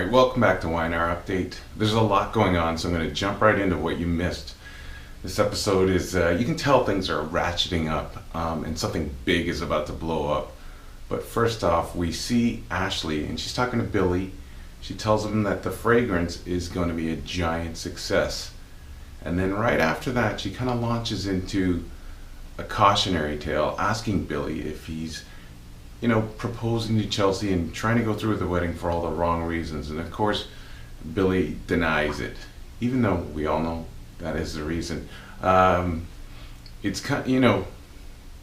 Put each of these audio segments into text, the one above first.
Alright, welcome back to YNR Update. There's a lot going on, so I'm going to jump right into what you missed. This episode is, you can tell things are ratcheting up and something big is about to blow up. But first off, we see Ashley and she's talking to Billy. She tells him that the fragrance is going to be a giant success. And then right after that, she kind of launches into a cautionary tale asking Billy if he's proposing to Chelsea and trying to go through with the wedding for all the wrong reasons. And of course, Billy denies it, even though we all know that is the reason. It's kind of,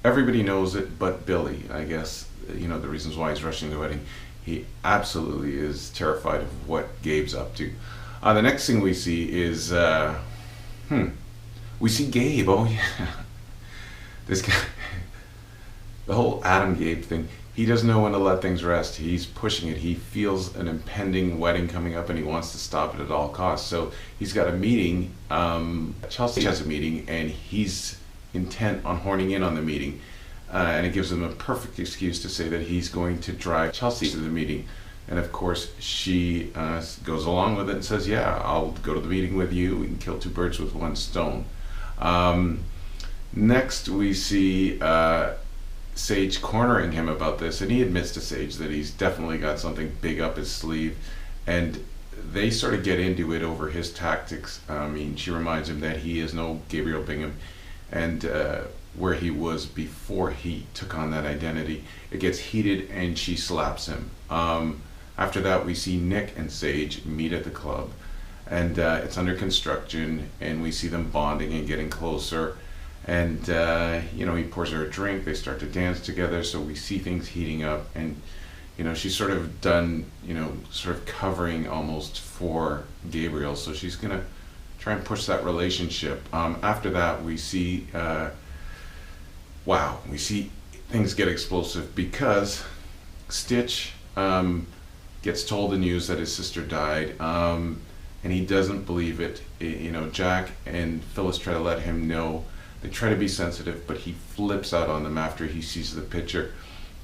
everybody knows it, but Billy, I guess, the reasons why he's rushing the wedding. He absolutely is terrified of what Gabe's up to. The next thing we see is, we see Gabe. Oh yeah, this guy, the whole Adam Gabe thing. He doesn't know when to let things rest. He's pushing it. He feels an impending wedding coming up and he wants to stop it at all costs. So he's got a meeting. Chelsea has a meeting and he's intent on horning in on the meeting. And it gives him a perfect excuse to say that he's going to drive Chelsea to the meeting. And of course, she goes along with it and says, yeah, I'll go to the meeting with you. We can kill two birds with one stone. Next, we see Sage cornering him about this, and he admits to Sage that he's definitely got something big up his sleeve, and they sort of get into it over his tactics. I mean, she reminds him that he is no Gabriel Bingham, and where he was before he took on that identity. It gets heated, and she slaps him. After that, we see Nick and Sage meet at the club, and it's under construction, and we see them bonding and getting closer. And he pours her a drink, they start to dance together, so we see things heating up, and she's sort of done, sort of covering almost for Gabriel, so she's gonna try and push that relationship. After that, we see we see things get explosive because Stitch gets told the news that his sister died, and he doesn't believe it. Jack and Phyllis try to let him know. They try to be sensitive, but he flips out on them after he sees the picture.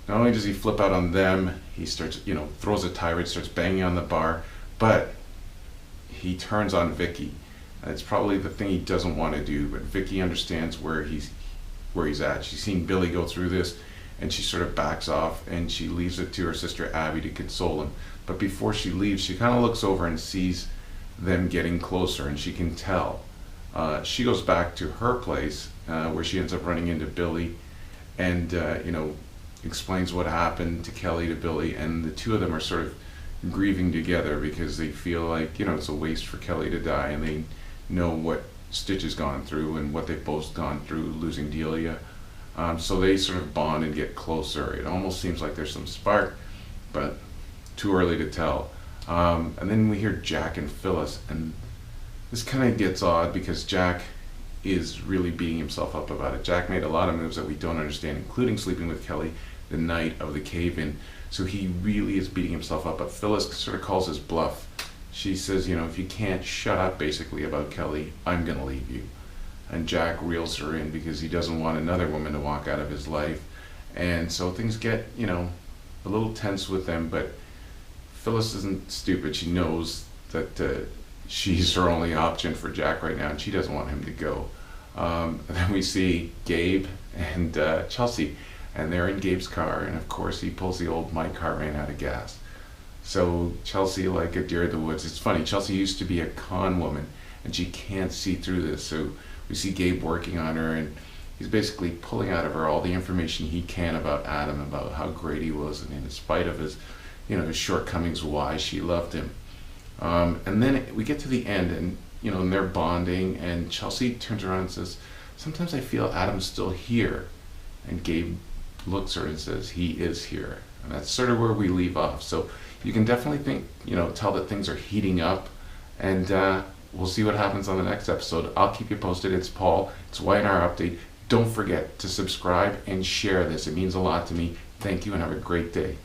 Not only does he flip out on them, he starts, throws a tirade, starts banging on the bar, but he turns on Vicky. And it's probably the thing he doesn't want to do, but Vicky understands where he's at. She's seen Billy go through this, and she sort of backs off, and she leaves it to her sister Abby to console him. But before she leaves, she kind of looks over and sees them getting closer, and she can tell. She goes back to her place where she ends up running into Billy and explains what happened to Kelly to Billy, and the two of them are sort of grieving together because they feel like it's a waste for Kelly to die, and they know what Stitch has gone through and what they've both gone through losing Delia. So they sort of bond and get closer. It almost seems like there's some spark, but too early to tell. And then we hear Jack and Phyllis, and this kind of gets odd because Jack is really beating himself up about it. Jack made a lot of moves that we don't understand, including sleeping with Kelly the night of the cave-in. So he really is beating himself up, but Phyllis sort of calls his bluff. She says, if you can't shut up basically about Kelly, I'm gonna leave you. And Jack reels her in because he doesn't want another woman to walk out of his life. And so things get, a little tense with them, but Phyllis isn't stupid. She knows that she's her only option for Jack right now, and she doesn't want him to go. And then we see Gabe and Chelsea, and they're in Gabe's car, and of course he pulls the old "my car ran out of gas." So Chelsea, like a deer in the woods. It's funny, Chelsea used to be a con woman, and she can't see through this. So we see Gabe working on her, and he's basically pulling out of her all the information he can about Adam, about how great he was, and in spite of his, his shortcomings, why she loved him. And then we get to the end, and and they're bonding, and Chelsea turns around and says, sometimes I feel Adam's still here. And Gabe looks at her and says, he is here. And that's sort of where we leave off. So you can definitely think, tell that things are heating up, and we'll see what happens on the next episode. I'll keep you posted. It's Paul. It's YNR Update. Don't forget to subscribe and share this. It means a lot to me. Thank you, and have a great day.